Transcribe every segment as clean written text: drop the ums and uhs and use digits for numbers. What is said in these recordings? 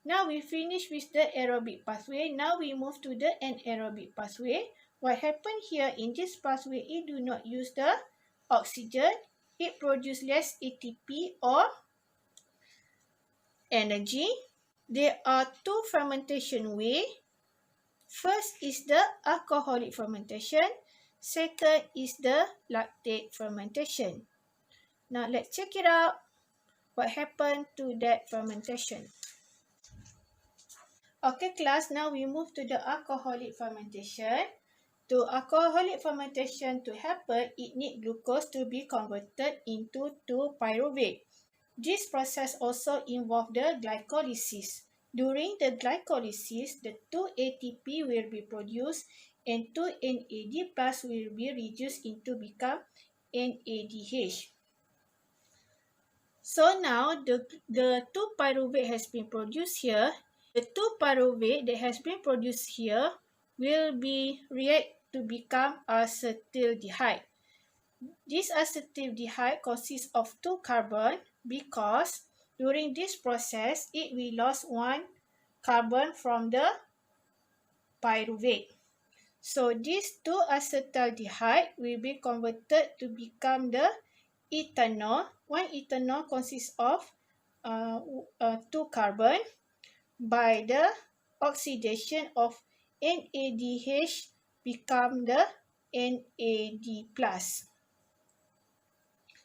Now we finish with the aerobic pathway. Now we move to the anaerobic pathway. What happened here in this pathway, it do not use the oxygen. It produces less ATP or energy. There are two fermentation ways. First is the alcoholic fermentation. Second is the lactate fermentation. Now let's check it out. What happened to that fermentation? Okay class, now we move to the alcoholic fermentation. To alcoholic fermentation to happen, it needs glucose to be converted into 2-pyruvate. This process also involves the glycolysis. During the glycolysis, the 2 ATP will be produced and 2 NAD plus will be reduced into become NADH. So now the 2-pyruvate has been produced here. The 2-pyruvate that has been produced here will be react to become acetaldehyde. This acetaldehyde consists of 2 carbon because during this process, it will lose 1 carbon from the pyruvate. So this 2 acetaldehyde will be converted to become the ethanol. 1 ethanol consists of 2 carbon by the oxidation of NADH become the NAD+.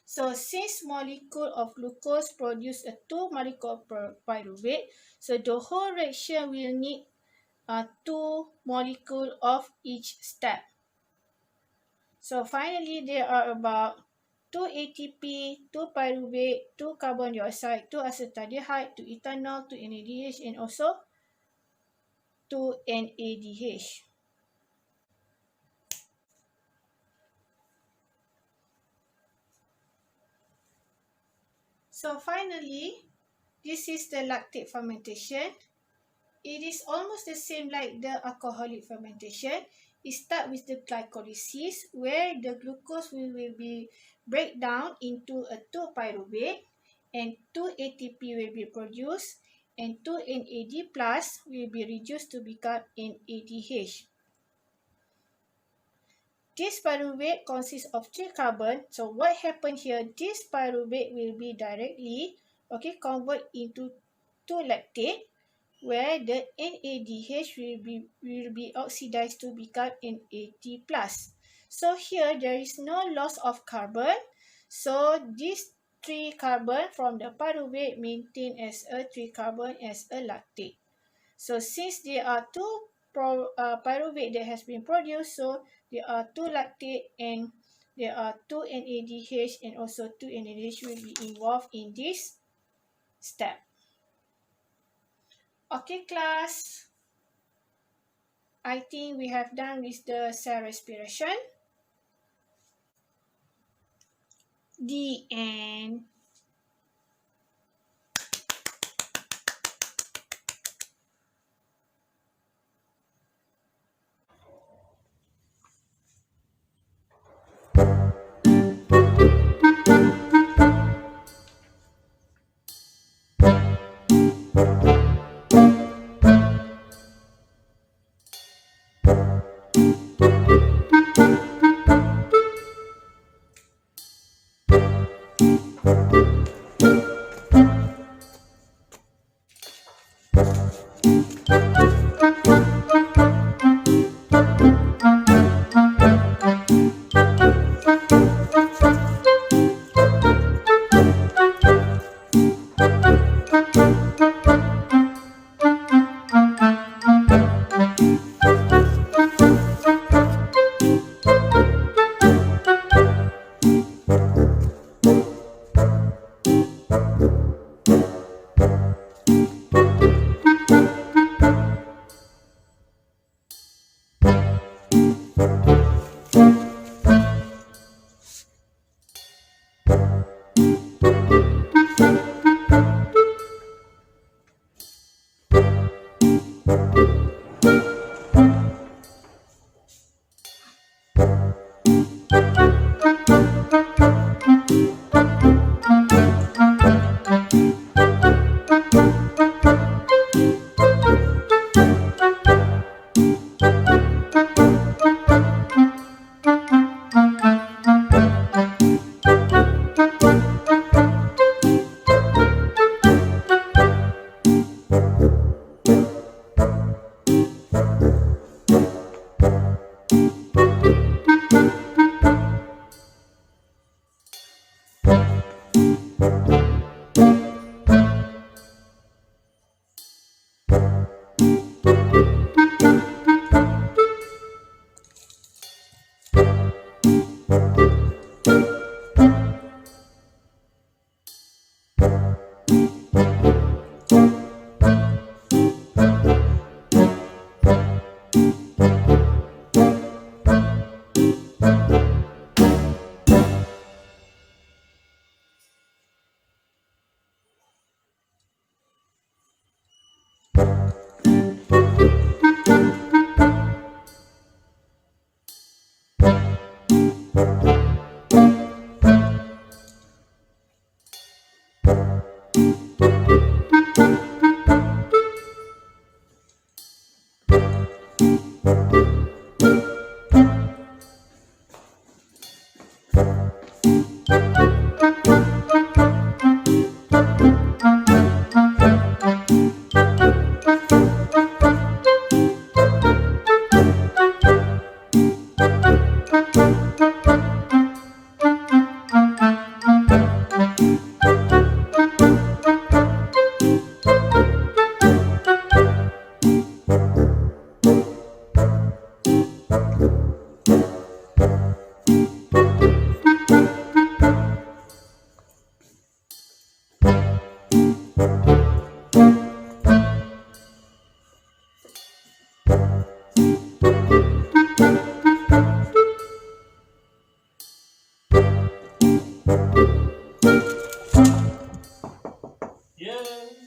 So since molecule of glucose produce a 2 molecule of pyruvate, so the whole reaction will need 2 molecule of each step. So finally, there are about 2 ATP, 2 pyruvate, 2 carbon dioxide, 2 acetaldehyde, 2 ethanol, 2 NADH, and also 2 NADH. So finally, this is the lactate fermentation. It is almost the same like the alcoholic fermentation. It starts with the glycolysis where the glucose will be break down into a 2-pyruvate and 2 ATP will be produced and 2 NAD plus will be reduced to become NADH. This pyruvate consists of 3 carbon. So what happened here, this pyruvate will be directly convert into 2 lactate where the NADH will be oxidized to become NAD+. So here there is no loss of carbon. So these 3 carbon from the pyruvate maintain as a 3 carbon as a lactate. So since there are 2 pyruvate that has been produced, so there are 2 lactate and there are 2 NADH and also 2 NADH will be involved in this step. Okay class, I think we have done with the cell respiration. The end. Yeah.